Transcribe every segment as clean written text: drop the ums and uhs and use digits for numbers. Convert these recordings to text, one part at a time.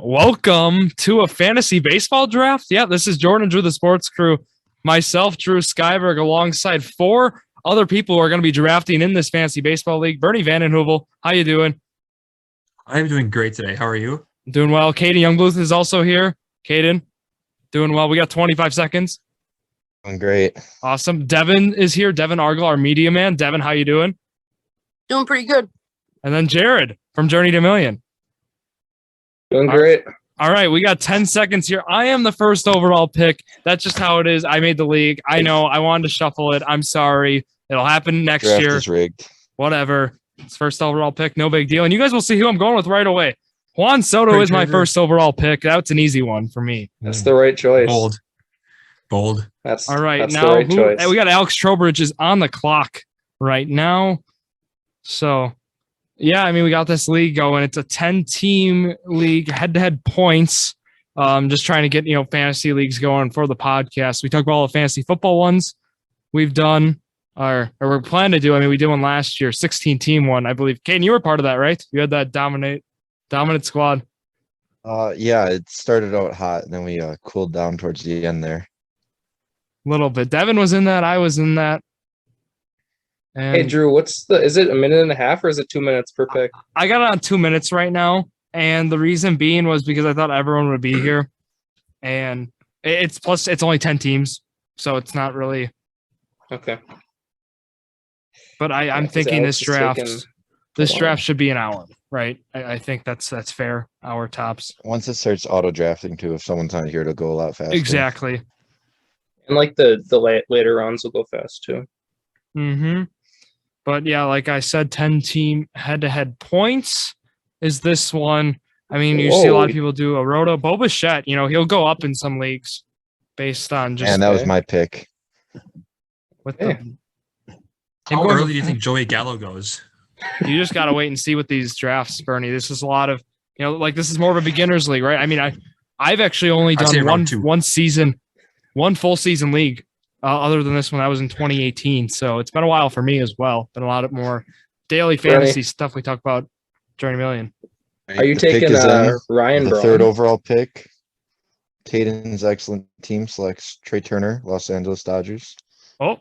Welcome to a fantasy baseball draft. Yeah, this is Jordan, Drew, the sports crew. Myself, Drew Skyberg, alongside four other people who are going to be drafting in this fantasy baseball league. Bernie Vandenheuvel, how you doing? I'm doing great today. How are you? Doing well. Caden Youngbluth is also here. Caden, doing well. We got 25 seconds. Doing great. Awesome. Devin is here. Devin Argel, our media man. Devin, how you doing? Doing pretty good. And then Jared from Journey to a Million. Doing great. All right, we got 10 seconds here. I am the first overall pick. That's just how it is. I made the league. I know. I wanted to shuffle it. I'm sorry. It'll happen next Draft year. is rigged. Whatever. It's first overall pick. No big deal. And you guys will see who I'm going with right away. Juan Soto is my first overall pick. That's an easy one for me. That's the right choice. Bold. All right. That's now the right choice. we got Alex Trowbridge is on the clock right now. So, yeah, I mean, we got this league going. It's a 10-team league, head-to-head points. Just trying to get, fantasy leagues going for the podcast. We talked about all the fantasy football ones we've done, or we're planning to do. I mean, we did one last year, 16-team one, I believe. Caden, you were part of that, right? You had that dominant squad. Yeah, it started out hot, and then we cooled down towards the end there. A little bit. Devin was in that. I was in that. And Hey, Drew, is it a minute and a half or is it 2 minutes per pick? I got it on 2 minutes right now. And the reason being was because I thought everyone would be here. And it's only 10 teams. So it's not really. Okay. But I'm thinking this draft should be an hour, right? I think that's fair. Hour tops. Once it starts auto drafting too, if someone's not here, it'll go a lot faster. Exactly. And like the later rounds will go fast too. Mm-hmm. But yeah, like I said, 10-team head-to-head points is this one. I mean, you see a lot of people do a roto. Bo Bichette, he'll go up in some leagues based on just. And that was my pick. How early do you think Joey Gallo goes? You just got to wait and see with these drafts, Bernie. This is a lot of, this is more of a beginner's league, right? I mean, I've actually only done one full season league. Other than this one, that was in 2018. So it's been a while for me as well. Been a lot of more daily fantasy stuff we talk about during a million. Are you taking Ryan Braun? Third overall pick. Caden's excellent team selects Trey Turner, Los Angeles Dodgers. Oh,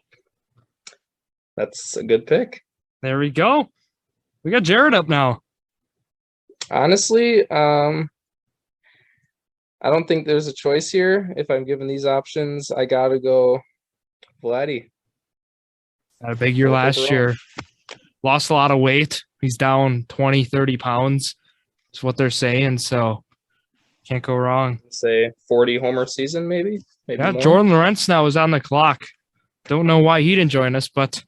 that's a good pick. There we go. We got Jared up now. Honestly, I don't think there's a choice here. If I'm given these options, I got to go Vladdy. Had a big year last year. Lost a lot of weight. He's down 20, 30 pounds. That's what they're saying. So can't go wrong. Say 40 homer season, maybe yeah, more. Jordon Lawrenz now is on the clock. Don't know why he didn't join us, but.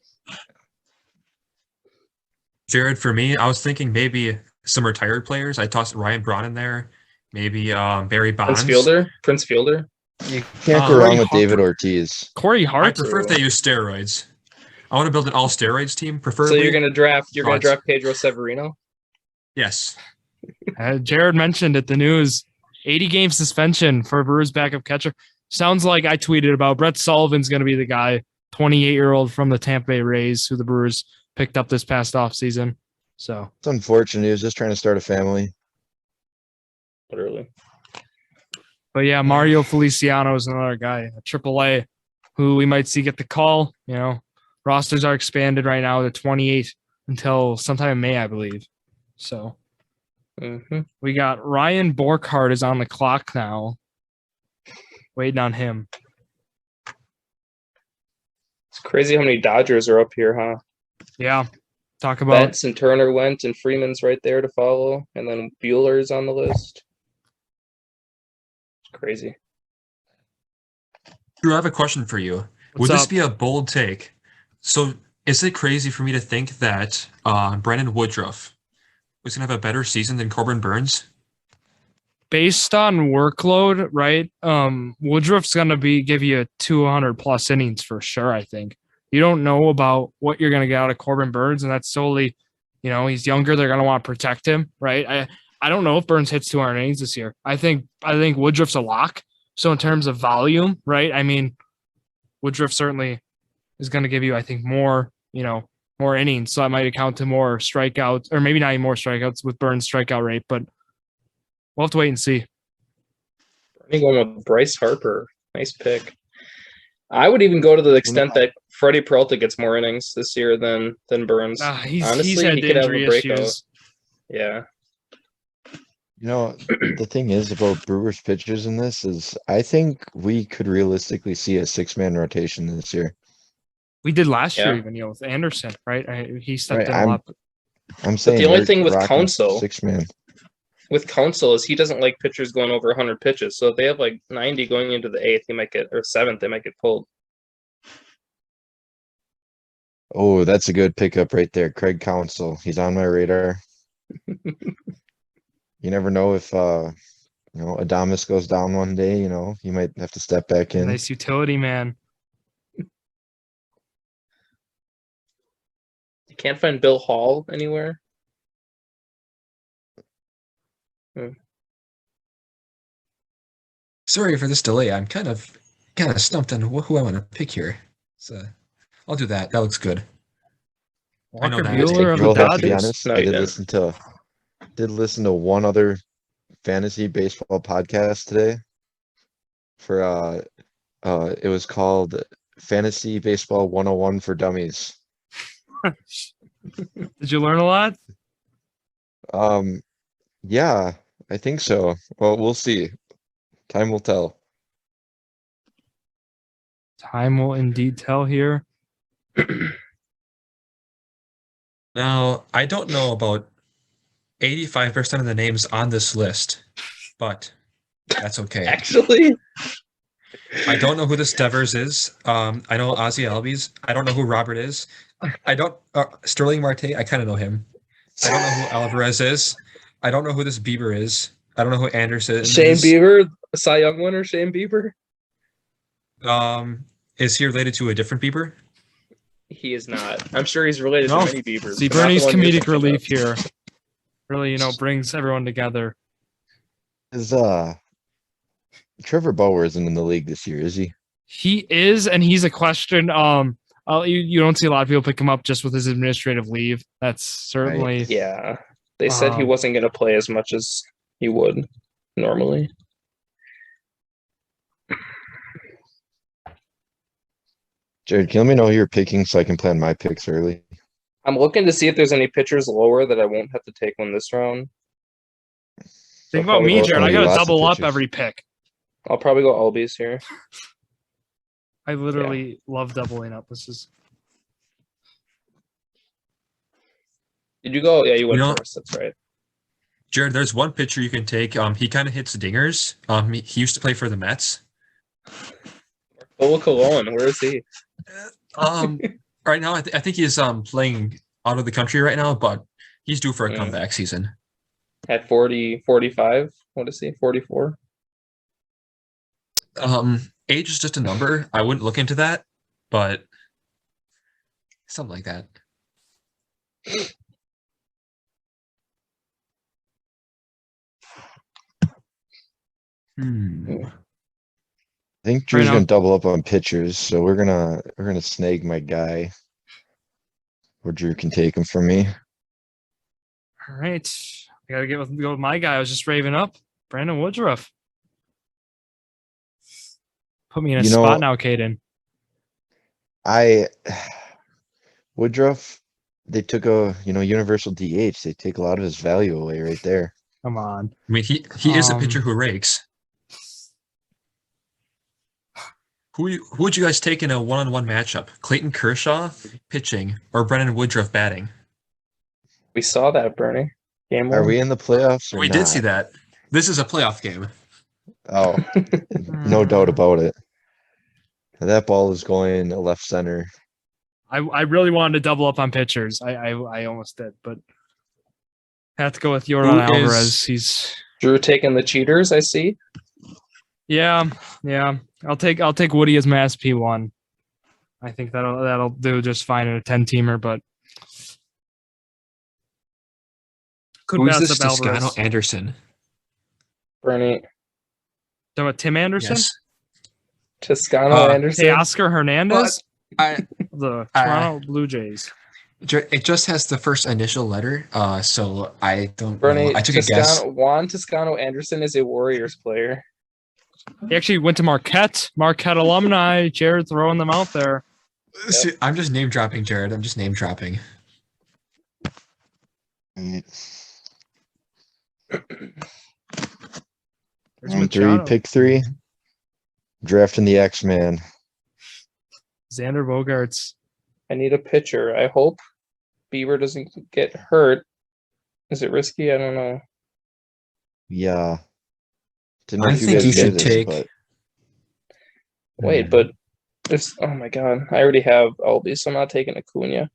Jared, for me, I was thinking maybe some retired players. I tossed Ryan Braun in there. Maybe Barry Bonds. Prince Fielder. You can't go wrong with David Ortiz. Corey Hart. I prefer if they use steroids. I want to build an all steroids team, preferably. So you're gonna draft Pedro Severino? Yes. Jared mentioned at the news, 80-game suspension for Brewers backup catcher. Sounds like I tweeted about Brett Sullivan's going to be the guy, 28-year-old from the Tampa Bay Rays, who the Brewers picked up this past offseason. So it's unfortunate. He was just trying to start a family. Literally. But yeah, Mario Feliciano is another guy, a AAA, who we might see get the call. Rosters are expanded right now to 28 until sometime in May, I believe. So we got Ryan Borkhardt is on the clock now. Waiting on him. It's crazy how many Dodgers are up here, huh? Yeah. Talk about Betts and Turner went, and Freeman's right there to follow, and then Bueller's on the list. It's crazy. Drew, I have a question for you. Would this be a bold take? So is it crazy for me to think that Brandon Woodruff was going to have a better season than Corbin Burns? Based on workload, right? Woodruff's going to give you 200-plus innings for sure, I think. You don't know about what you're going to get out of Corbin Burns, and that's solely, he's younger. They're going to want to protect him, right? I don't know if Burns hits 200 innings this year. I think Woodruff's a lock. So in terms of volume, right? I mean, Woodruff certainly is going to give you, I think, more innings. So I might account to more strikeouts, or maybe not even more strikeouts with Burns' strikeout rate. But We'll have to wait and see. I'm going with Bryce Harper. Nice pick. I would even go to the extent that Freddie Peralta gets more innings this year than Burns. He's had he could have a injury breakout. issues. Yeah. You know, the thing is about Brewers pitchers in this is I think we could realistically see a 6-man rotation this year. We did last year, Yeah. even with Anderson, right? He stepped Right, in a lot. I'm saying the only we're thing with rocking Counsell- 6-man. With Counsell is he doesn't like pitchers going over 100 pitches. So if they have like 90 going into the 8th, he might get, or 7th, they might get pulled. Oh, that's a good pickup right there. Craig Counsell. He's on my radar. You never know if Adames goes down one day, he might have to step back in. Nice utility man. You can't find Bill Hall anywhere. Sorry for this delay. I'm kind of stumped on who I want to pick here. So I'll do that. That looks good. I know Walker that. Buehler of Well, the have to be Dodgers. honest, No, I you did didn't. listen to one other fantasy baseball podcast today for it was called Fantasy Baseball 101 for Dummies. Did you learn a lot? Yeah, I think so. Well, we'll see. Time will tell. Time will indeed tell here. Now, I don't know about 85% of the names on this list, but that's okay. Actually, I don't know who this Devers is. I know Ozzy Albies. I don't know who Robert is. I don't Sterling Marte. I kind of know him. I don't know who Alvarez is. I don't know who this Bieber is. I don't know who Anderson Shane is. Bieber, Cy Young winner, Shane Bieber. Is he related to a different Bieber? He is not. I'm sure he's related No. to many Biebers. See, but not the Bernie's one you're comedic thinking of. relief here really, brings everyone together. Is Trevor Bauer isn't in the league this year, is he? He is, and he's a question. You don't see a lot of people pick him up just with his administrative leave. That's certainly Yeah, they said he wasn't going to play as much as he would normally. Jared, can you let me know who you're picking so I can plan my picks early? I'm looking to see if there's any pitchers lower that I won't have to take one this round. Think I'll about me, probably Jared. go- I got to Lots of double up pitchers. every pick. I'll probably go Albies here. I literally love doubling up. This is Did you go? Yeah, you went You know- first. That's right. Jared, there's one pitcher you can take. He kind of hits dingers. He used to play for the Mets. Ola Colon, where is he? Right now, I think he's playing out of the country right now, but he's due for a Mm. comeback season. At 40, 45. What is he? 44. Age is just a number. I wouldn't look into that, but something like that. I think Drew's now. gonna double up on pitchers, so we're gonna snag my guy. Or Drew can take him from me. all right. I got to go with my guy. I was just raving up. Brandon Woodruff. Put me in a spot now, Caden. Woodruff, they took a universal DH. They take a lot of his value away right there. Come on. I mean, he is a pitcher who rakes. Who would you guys take in a one-on-one matchup? Clayton Kershaw pitching or Brennan Woodruff batting? We saw that, Bernie. Game Are one. we in the playoffs? Or We not? did see that. This is a playoff game. Oh, no doubt about it. That ball is going left center. I really wanted to double up on pitchers. I almost did, but I have to go with Jordan Who Alvarez. is- He's Drew taking the cheaters, I see. yeah. I'll take Woody as my SP1. I think that'll do just fine in a 10-teamer, but could Who is pass this up Alvarez. Toscano Anderson? Bernie. Talking about Tim Anderson? Yes. Toscano Anderson. Hey, Oscar Hernandez? I The I- Toronto Blue Jays. It just has the first initial letter. So I don't know. Bernie, I took a guess. Juan Toscano Anderson is a Warriors player. He actually went to Marquette. Marquette alumni. Jared throwing them out there. See, I'm just name dropping, Jared. I'm just name dropping. Alright. There's Round 3, Machado. pick 3. Drafting the X-Man. Xander Bogaerts. I need a pitcher. I hope Bieber doesn't get hurt. Is it risky? I don't know. Yeah. Didn't know I if you think guys you knew should this, take. but Wait, but if oh my god, I already have Albi, so I'm not taking Acuna.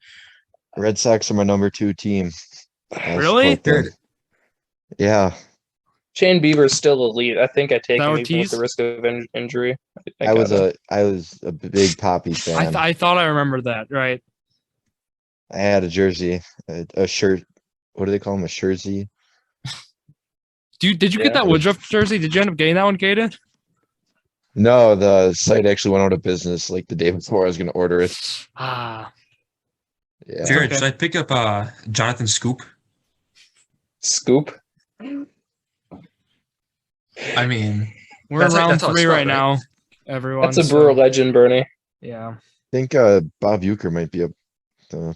Red Sox are my number 2 team. I Really? support them. Jared, Yeah. Shane Bieber's still elite. I think I take That him even with Ortiz? the risk of injury. I was gotta. a big Poppy fan. I thought I remembered that, right? I had a jersey, a shirt. What do they call them? A jersey? Did you Yeah. get that Woodruff jersey? Did you end up getting that one, Caden? No, the site actually went out of business like the day before I was going to order it. Ah, Yeah. Jared, Okay. should I pick up Jonathan Scoop? Scoop. I mean, we're That's round how it's 3 spelled, right right? now. Everyone. That's a Brewer legend, Bernie. Yeah. I think Bob Uecker might be up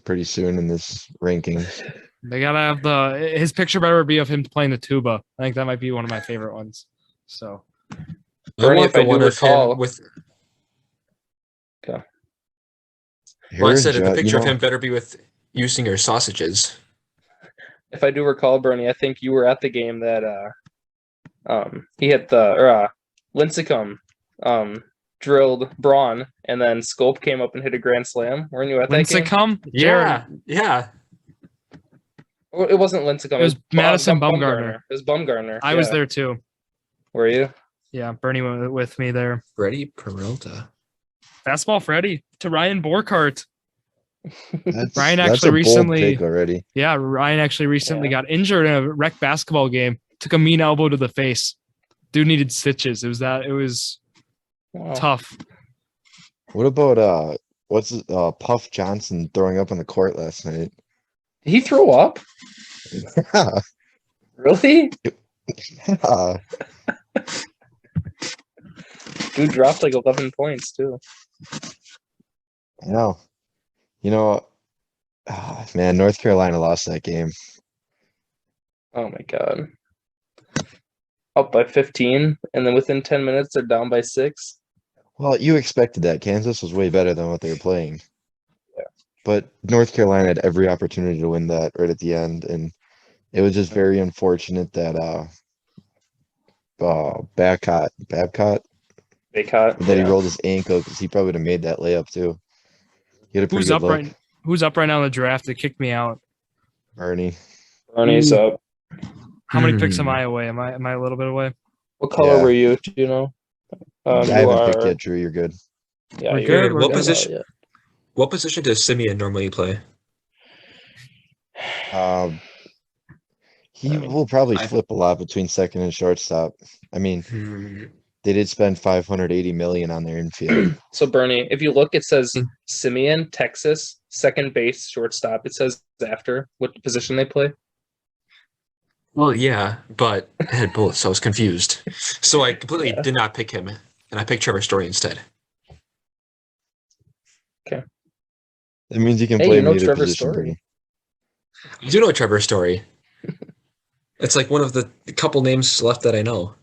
pretty soon in this rankings. They gotta have his picture better be of him playing the tuba. I think that might be one of my favorite ones. So Bernie, if I do one of recall- him with. Okay. Well, I Here, said the you picture of know, him better be with Usinger sausages. If I do recall, Bernie, I think you were at the game that he hit Lincecum drilled Braun, and then Scope came up and hit a grand slam. Weren't you at that game? Lincecum? Yeah. Oh, it wasn't Lincecum. It was Madison Bumgarner. It was Bumgarner. I was Yeah. there too. Were you? Yeah, Bernie went with me there. Freddie Peralta. Fastball Freddy to Ryan Borkart. that's, Ryan that's actually a bold recently- pick already. Yeah, Ryan actually recently Yeah. got injured in a rec basketball game. Took a mean elbow to the face. Dude needed stitches. It was Wow. tough. What about Puff Johnson throwing up on the court last night? Did he throw up? Yeah. Really? Yeah. Dude dropped like 11 points too. I know. You know, man, North Carolina lost that game. Oh my god. Up by 15, and then within 10 minutes they're down by 6. Well, you expected that. Kansas was way better than what they were playing. Yeah. But North Carolina had every opportunity to win that right at the end, and it was just very unfortunate that Babcock They caught. that he rolled his ankle because he probably would have made that layup too. He had a pretty Who's good up look, right? Who's up right now in the draft? They kicked me out. Ernie. Bernie's up. How many picks am Hmm. I away? Am I a little bit away? What color Yeah. were you? Do you know? I you haven't picked are- yet, Drew. You're good. Yeah, We're you're good, good. we're What good. position? Yeah. What position does Simeon normally play? He I mean, will probably I- flip a lot between second and shortstop. I mean, Hmm. they did spend 580 million on their infield. So Bernie, if you look, it says Hmm. Simeon, Texas, second base, shortstop. It says after what position they play. Well, yeah, but it had both, so I was confused. So I completely Yeah. did not pick him, and I picked Trevor Story instead. That means you can Hey, play you him know either Trevor position. Story. Brady. I do know Trevor Story. It's like one of the couple names left that I know.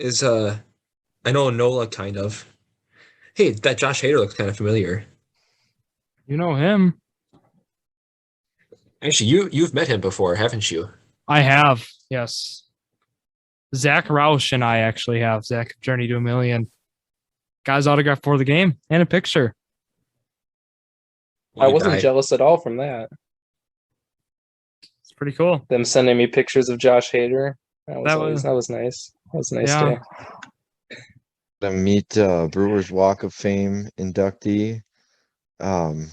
I know Nola kind of. Hey, that Josh Hader looks kind of familiar. You know him. Actually, you've met him before, haven't you? I have. Yes. Zach Roush and I actually have. Zach Journey to a Million. Guy's autograph for the game and a picture. I wasn't jealous at all from that. It's pretty cool. Them sending me pictures of Josh Hader. That That was was- nice. That was a nice Yeah. day. To meet Brewers Walk of Fame inductee. Oh,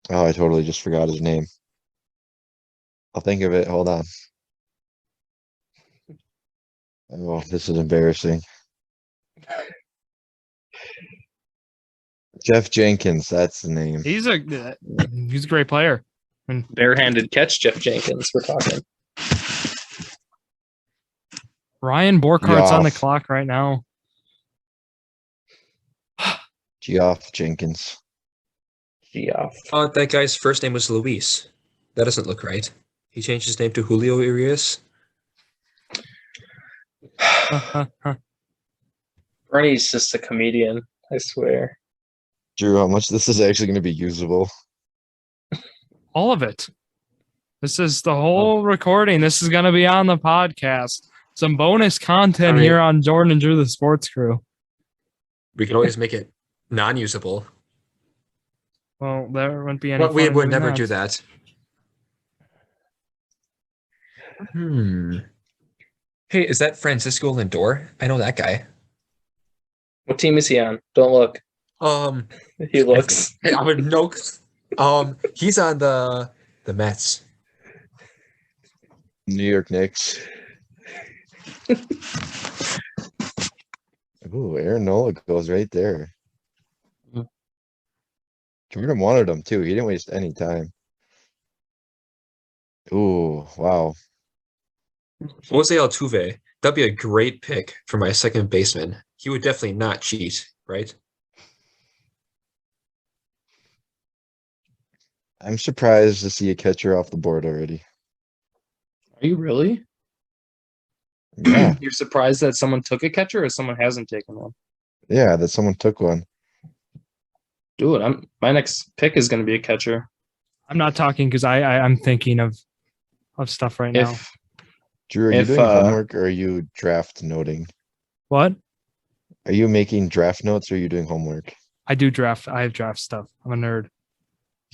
I totally just forgot his name. I'll think of it. Hold on. Oh, this is embarrassing. Jeff Jenkins, that's the name. He's a great player. Barehanded catch, Jeff Jenkins. We're talking. Ryan Borkart's on the Yoff. clock right now. Geoff Jenkins. Geoff. That guy's first name was Luis. That doesn't look right. He changed his name to Julio Urias. Bernie's just a comedian, I swear. Drew, how much this is actually going to be usable? All of it. This is the whole recording. This is going to be on the podcast. Some bonus content here on Jordan and Drew, the Sports Crew. We can always make it non-usable. Well, there wouldn't be any. But we fun would in never that. do that. Hey, is that Francisco Lindor? I know that guy. What team is he on? Don't look. He looks. I would know. He's on the Mets. New York Knicks. Ooh, Aaron Nola goes right there. Jordan wanted him too. He didn't waste any time. Ooh, wow. Jose Altuve. That'd be a great pick for my second baseman. He would definitely not cheat, right? I'm surprised to see a catcher off the board already. Are you really? Yeah, You're surprised that someone took a catcher or someone hasn't taken one? yeah, that someone took one. Dude, my next pick is going to be a catcher. I'm not talking because I'm thinking of stuff right now. If Drew, are you If, doing homework or are you draft noting? What? Are you making draft notes or are you doing homework? I do draft. I have draft stuff. I'm a nerd.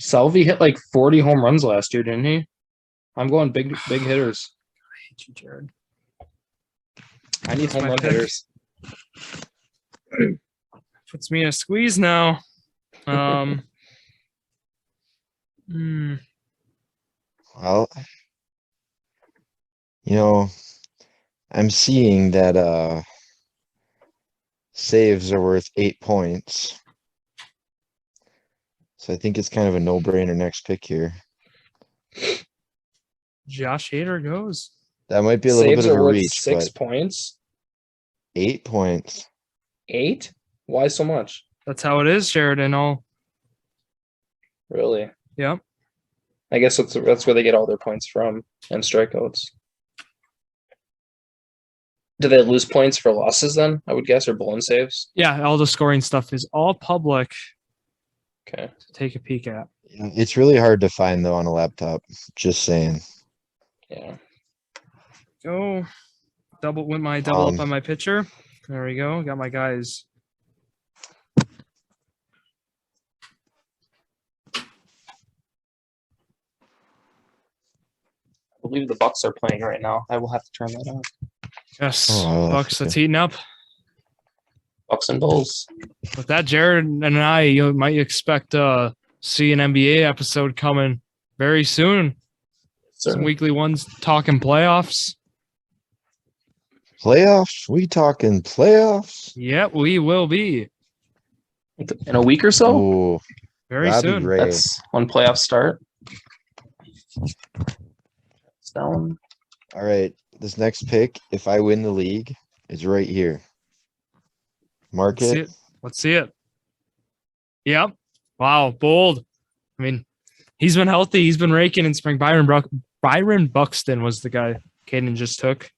Salvi hit like 40 home runs last year, didn't he? I'm going big hitters. I hate you, Jared. I need home my run pick. hitters. Puts me in a squeeze now. Well, I'm seeing that saves are worth 8 points. So I think it's kind of a no-brainer next pick here. Josh Hader goes. That might be a little Saves bit of are a worth reach, 6 but points. 8 points. 8? Why so much? That's how it is, Jared. And all. Really? Yep. I guess that's where they get all their points from and strikeouts. Do they lose points for losses then? I would guess, or blown saves. Yeah, all the scoring stuff is all public Okay. to take a peek at. It's really hard to find though on a laptop. Just saying. Yeah. Go. Went my double up Um, on my pitcher. There we go. Got my guys. I believe the Bucks are playing right now. I will have to turn that on. Yes. Oh, Bucks, that's okay. heating up. Bucks and Bulls. With that, Jared and I, you might expect to see an NBA episode coming very soon. Some weekly ones talking playoffs. Playoffs? We talking playoffs? Yep, we will be In a week or so? Ooh, very Robbie soon. Ray. That's when playoffs start. It's down. All right. This next pick, if I win the league, is right here. Mark Let's see it. it. Let's see it. Yep. Wow, bold. I mean, he's been healthy. He's been raking in spring. Byron Buxton was the guy Caden just took.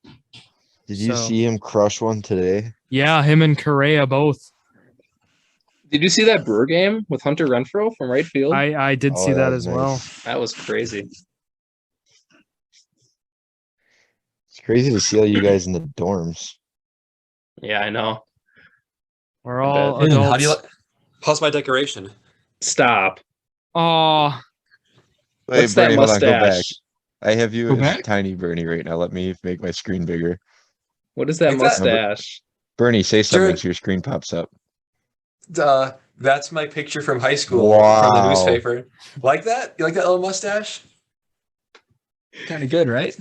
Did you So- see him crush one today? Yeah, him and Correa both. Did you see that Brewer game with Hunter Renfroe from right field? I did Oh, see that was as well. nice. That was crazy. It's crazy to see all you guys in the dorms. Yeah, I know. We're I all bet. adults. How's my decoration? Stop. Oh, What's that hold on, go back. mustache? I have you Go as back? tiny Bernie right now. Let me make my screen bigger. What is that Like that? mustache? Bernie, say something Jared- so your screen pops up. That's my picture from high school Wow. from the newspaper. Like that? You like that little mustache? Kind of good, right?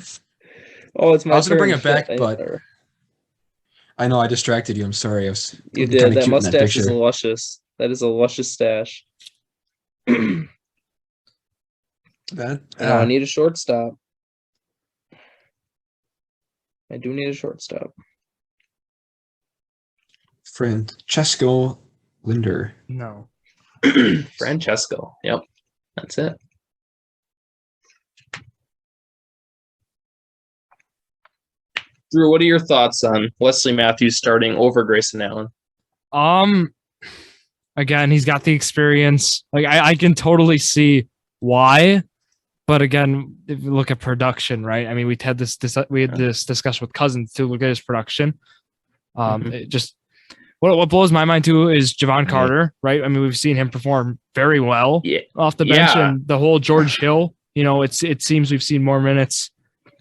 Oh, it's my I was gonna bring turn. it back, Shit, but whatever. I know I distracted you. I'm sorry. I was You looking did. kinda That cute in mustache is picture. luscious. That is a luscious stash. That Now I need a shortstop. I do need a shortstop. Francesco Linder. No. Francesco. Yep. That's it. Drew, what are your thoughts on Wesley Matthews starting over Grayson Allen? Again, he's got the experience. Like I can totally see why, but again, if you look at production, right? I mean, we had this discussion with Cousins to look at his production. It just what blows my mind too is Javon Carter, right? I mean, we've seen him perform very well off the bench, and the whole George Hill. You know, it seems we've seen more minutes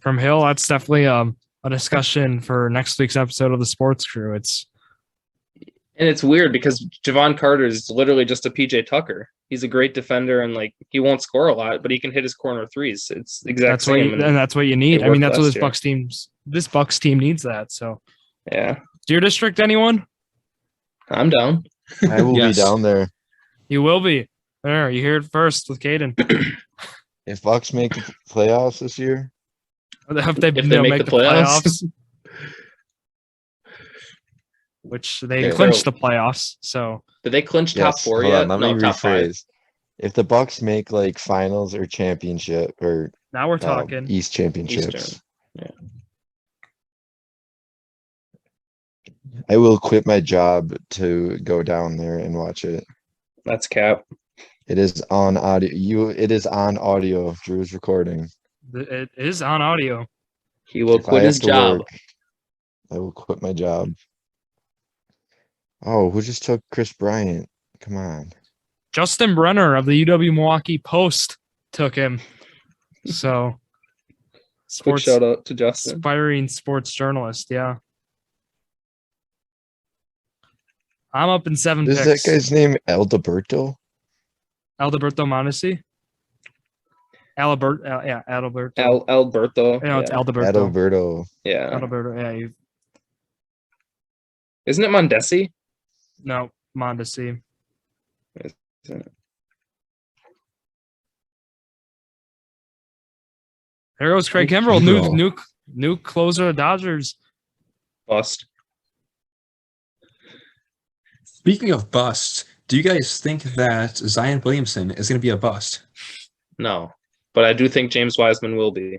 from Hill. That's definitely a discussion for next week's episode of the Sports Crew. And it's weird because Javon Carter is literally just a PJ Tucker. He's a great defender and like he won't score a lot, but he can hit his corner threes. It's the exact same. And that's what you need. I mean, that's what this Bucks team needs that. So yeah. Deer District, anyone? I'm down. I will be down there. You will be. There, you hear it first with Caden. If Bucks make the playoffs this year. If they make the playoffs. Which they clinched the playoffs. So did they clinch top four yet? Let me rephrase. If the Bucks make like finals or championship or now we're talking East championships. Eastern. Yeah. I will quit my job to go down there and watch it. That's cap. It is on audio. It is on audio. Drew's recording. It is on audio. He will quit his job. I will quit my job. Oh, who just took Chris Bryant? Come on. Justin Brenner of the UW Milwaukee Post took him. So, quick shout out to Justin. Aspiring sports journalist, yeah. I'm up in 7 picks. Is that guy's name Alberto? Alberto Mondesi? Alberto. Yeah, Alberto. No, it's Alberto. Alberto. Yeah. Alberto, yeah. Isn't it Mondesi? No, Mondesi. There goes Craig Kimbrell, new closer of Dodgers. Bust. Speaking of busts, do you guys think that Zion Williamson is going to be a bust? No, but I do think James Wiseman will be.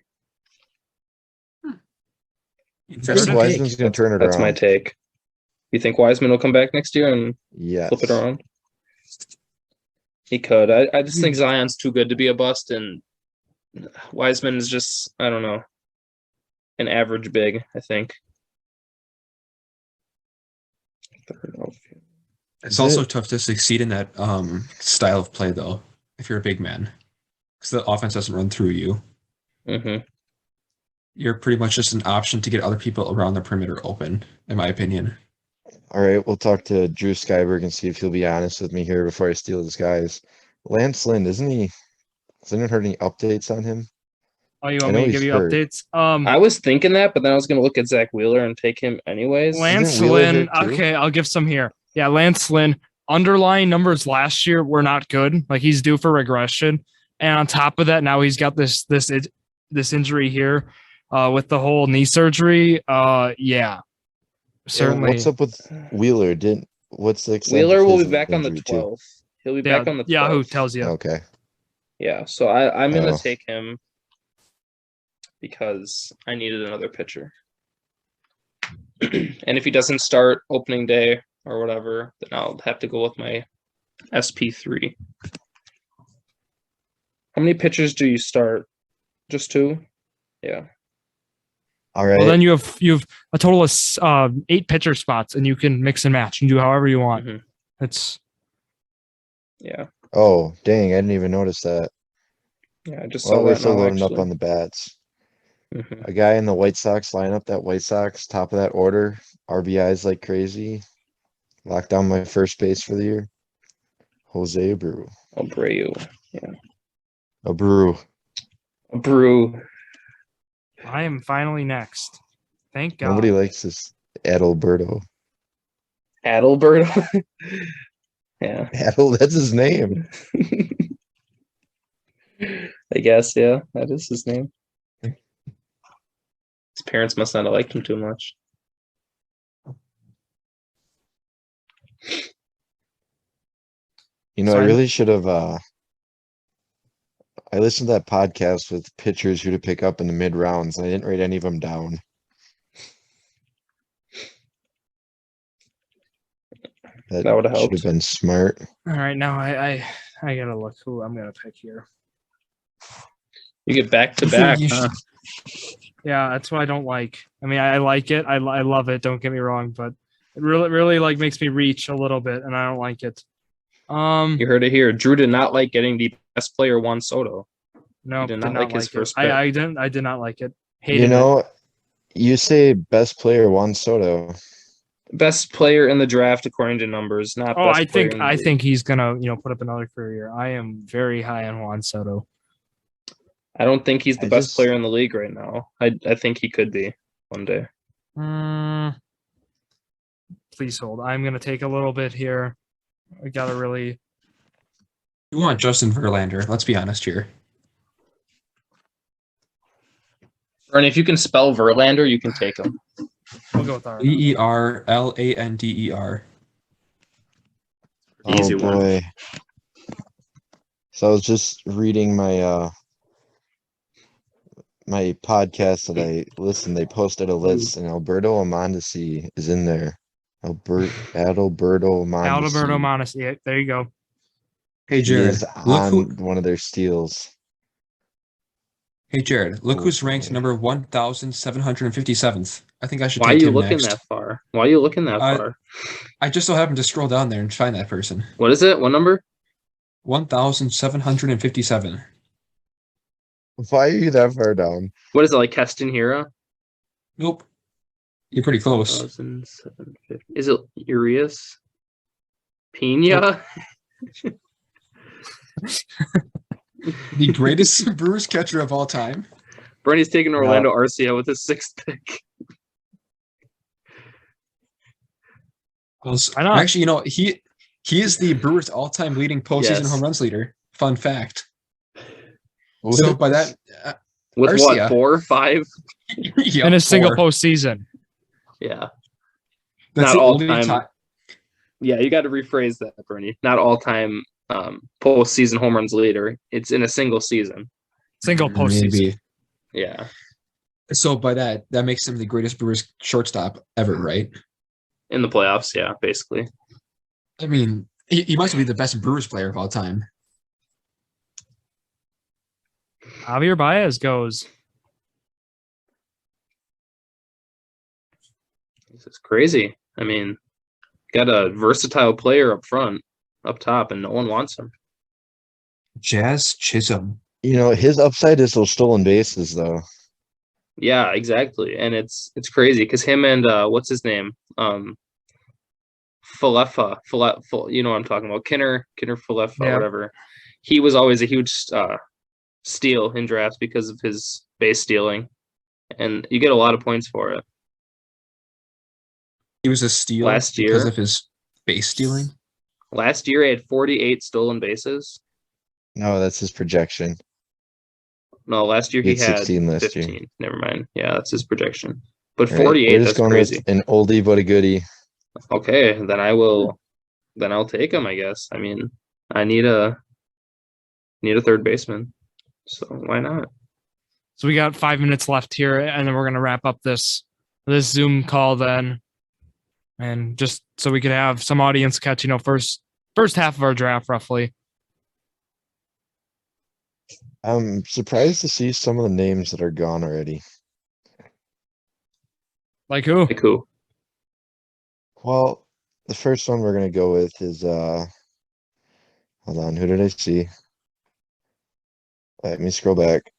Wiseman's going to turn it around. That's my take. You think Wiseman will come back next year and flip it around? He could. I just think Zion's too good to be a bust, and Wiseman is just, I don't know, an average big, I think. It's also tough to succeed in that style of play, though, if you're a big man, because the offense doesn't run through you. Mm-hmm. You're pretty much just an option to get other people around the perimeter open, in my opinion. All right, we'll talk to Drew Skyberg and see if he'll be honest with me here before I steal his guys. Lance Lynn, isn't he? Has anyone heard any updates on him? Oh, you want me to give you updates? I was thinking that, but then I was going to look at Zach Wheeler and take him anyways. Lance Lynn, okay, I'll give some here. Yeah, Lance Lynn, underlying numbers last year were not good. Like he's due for regression. And on top of that, now he's got this injury here with the whole knee surgery. Yeah. Certainly. What's up with Wheeler? Wheeler will be back on the 12th. He'll be back on the 12th. Yahoo tells you. Okay. Yeah, so I'm going to take him because I needed another pitcher. And if he doesn't start opening day or whatever, then I'll have to go with my SP3. How many pitchers do you start? Just 2? Yeah. All right. Well, then you have a total of 8 pitcher spots, and you can mix and match and do however you want. Mm-hmm. Yeah. Oh, dang! I didn't even notice that. Yeah, I just saw that. We're still loading up on the bats. Mm-hmm. A guy in the White Sox lineup, that White Sox top of that order, RBIs like crazy. Locked down my first base for the year. Jose Abreu. Yeah. Abreu. I am finally next. Thank God. Nobody likes this Adalberto. Adalberto? Yeah. That's his name. I guess, yeah, that is his name. His parents must not have liked him too much. You know, So I I- really should have. I listened to that podcast with pitchers who to pick up in the mid rounds, and I didn't write any of them down. That would've should helped. have been smart. All right, now I gotta look who I'm gonna pick here. You get back to back. You Huh? Yeah, that's what I don't like. I mean, I like it. I love it. Don't get me wrong, but it really like makes me reach a little bit, and I don't like it. You heard it here. Drew did not like getting the best player Juan Soto. No, did not like his it. first pick. I did not like it. Hated You it. know, you say best player Juan Soto. Best player in the draft according to numbers, not Oh, best player in the I league. think he's gonna put up another career. I am very high on Juan Soto. I don't think he's the I best just- player in the league right now. I think he could be one day. Please hold. I'm gonna take a little bit here. I gotta really. You want Justin Verlander? Let's be honest here. And if you can spell Verlander, you can take him. We'll go with our. Verlander. Easy Oh one. boy. So I was just reading my my podcast that I listened. They posted a list, and Alberto Mondesi is in there. Adalberto Mondesi. Alberto Mondesi. There you go. Hey He Jared, is look on who. one of their steals. Hey Jared, look Oh, who's ranked boy. number 1,757th. I think I should Why are take you him looking next. that far? Why are you looking that Uh, far? I just so happened to scroll down there and find that person. What is it? What number? 1,757. Why are you that far down? What is it, like Keston Hira? Nope. You're pretty close. 1,750. Is it Urias? Pena? The greatest Brewers catcher of all time. Bernie's taking Orlando Arcia with his 6th pick. Well, Why not? actually, he is the Brewers' all-time leading postseason Yes. home runs leader. Fun fact. So by that, With Arcia. what, 4, 5? In a single postseason. Yeah. That's not the all only time. time. Yeah, you got to rephrase that, Bernie. Not all time postseason home runs leader. It's in a single season. Single postseason. Maybe. Yeah. So by that makes him the greatest Brewers shortstop ever, right? In the playoffs, yeah, basically. I mean, he must be the best Brewers player of all time. Javier Baez goes. This is crazy. I mean, got a versatile player up front, up top, and no one wants him. Jazz Chisholm. You know, his upside is those stolen bases, though. Yeah, exactly. And it's crazy because him and what's his name? Falefa, you know what I'm talking about. Kinner Falefa, Yeah. whatever. He was always a huge steal in drafts because of his base stealing. And you get a lot of points for it. He was a steal Last because year? of his base stealing. Last year he had 48 stolen bases. No, that's his projection. No, last year He he had had 16 last 15. year. Never mind. Yeah, that's his projection. But All right, 48, we're just that's going crazy. with an oldie but a goodie. Okay, then I'll take him, I guess. I mean, I need a third baseman. So why not? So we got 5 minutes left here, and then we're gonna wrap up this Zoom call then, and just so we could have some audience catch, first half of our draft roughly. I'm surprised to see some of the names that are gone already. Like who? Like who? Well, the first one we're gonna go with is hold on, who did I see? Let me scroll back.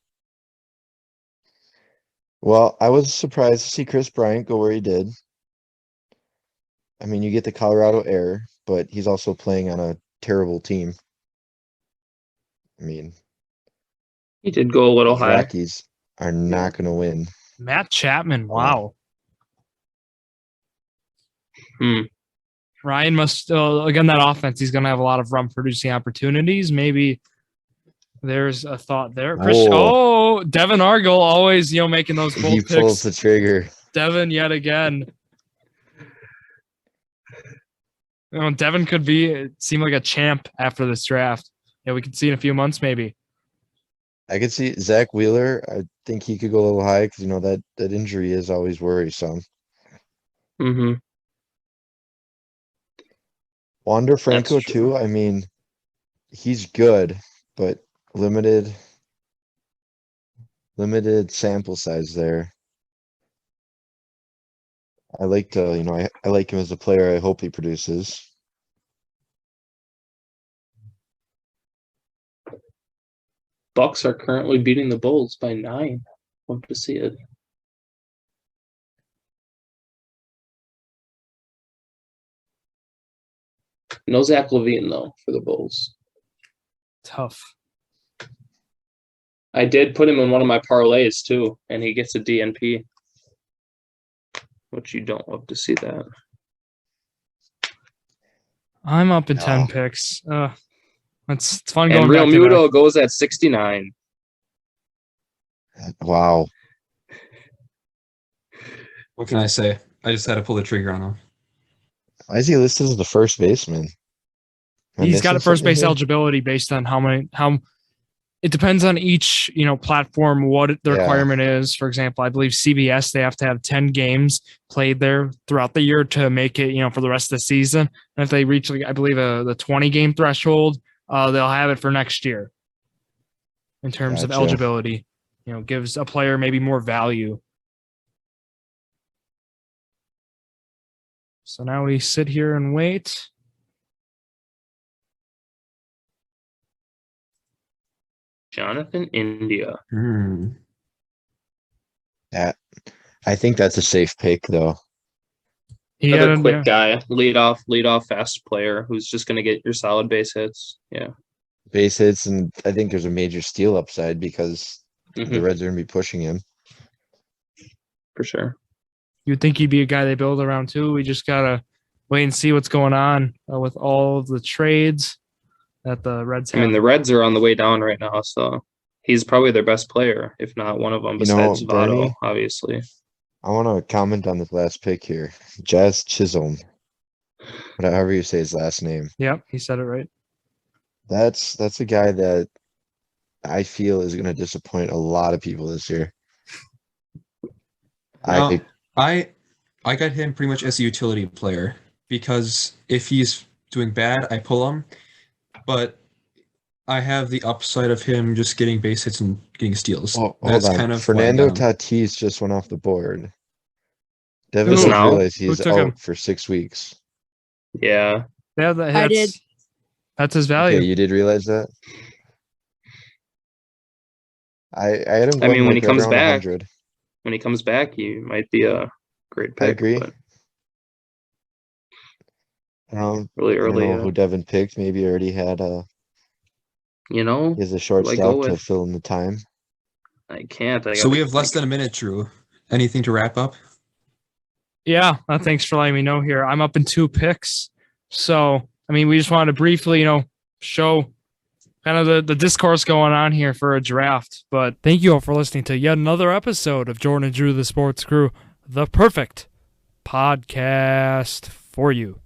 Well, I was surprised to see Chris Bryant go where he did. I mean, you get the Colorado air, but he's also playing on a terrible team. I mean, He did go a little the high. Rockies are not going to win. Matt Chapman. Wow. Ryan must again that offense. He's going to have a lot of run producing opportunities. Maybe there's a thought there. Devin Argel always making those bold He picks. pulls the trigger. Devin yet again. Devin could seem like a champ after this draft. Yeah, we could see in a few months maybe. I could see Zach Wheeler. I think he could go a little high because that injury is always worrisome. Mm-hmm. Wander Franco That's true. too. I mean, he's good, but limited sample size there. I like to, I like him as a player. I hope he produces. Bucks are currently beating the Bulls by 9. Love to see it. No Zach LaVine though for the Bulls. Tough. I did put him in one of my parlays too, and he gets a DNP, which you don't love to see that. I'm up in No. 10 picks. It's fun And going Real back to Muto goes at 69. Wow. What can I say? I just had to pull the trigger on him. Why is he listed as the first baseman? Am I He's got a missing first something base here? eligibility based on how it depends on each platform what the Yeah. requirement is. For example, I believe CBS they have to have 10 games played there throughout the year to make it for the rest of the season. And if they reach I believe the 20 game threshold, they'll have it for next year. In terms of Gotcha. eligibility, gives a player maybe more value. So now we sit here and wait. Jonathan India. I think that's a safe pick though. He Another had, quick guy, lead off fast player who's just going to get your solid base hits. Yeah. Base hits, and I think there's a major steal upside because the Reds are going to be pushing him. For sure. You'd think he'd be a guy they build around too. We just gotta wait and see what's going on with all of the trades that the Reds have. I mean, the Reds are on the way down right now, so he's probably their best player, if not one of them, besides Votto, Bernie, obviously. I want to comment on this last pick here. Jazz Chisholm. However you say his last name. Yep, he said it right. That's a guy that I feel is going to disappoint a lot of people this year. I got him pretty much as a utility player because if he's doing bad, I pull him. But I have the upside of him just getting base hits and getting steals. Hold That's on. kind of Fernando why I got him. Tatis just went off the board. Devin Who? just Now? realized Who he's took him? out for 6 weeks. Yeah. Yeah, I did. That's his value. Okay, you did realize that? I had him I going mean, when he right comes around back, 100. When he comes back, he might be a great pick. I agree. But Really really I don't early, know who Devin picked. Maybe already had he has a I shortstop go to with? fill in the time. I can't. So we have less than a minute, Drew. Anything to wrap up? Yeah, thanks for letting me know here. I'm up in 2 picks. So, I mean, we just wanted to briefly, show kind of the discourse going on here for a draft. But thank you all for listening to yet another episode of Jordan and Drew, the Sports Crew, the perfect podcast for you.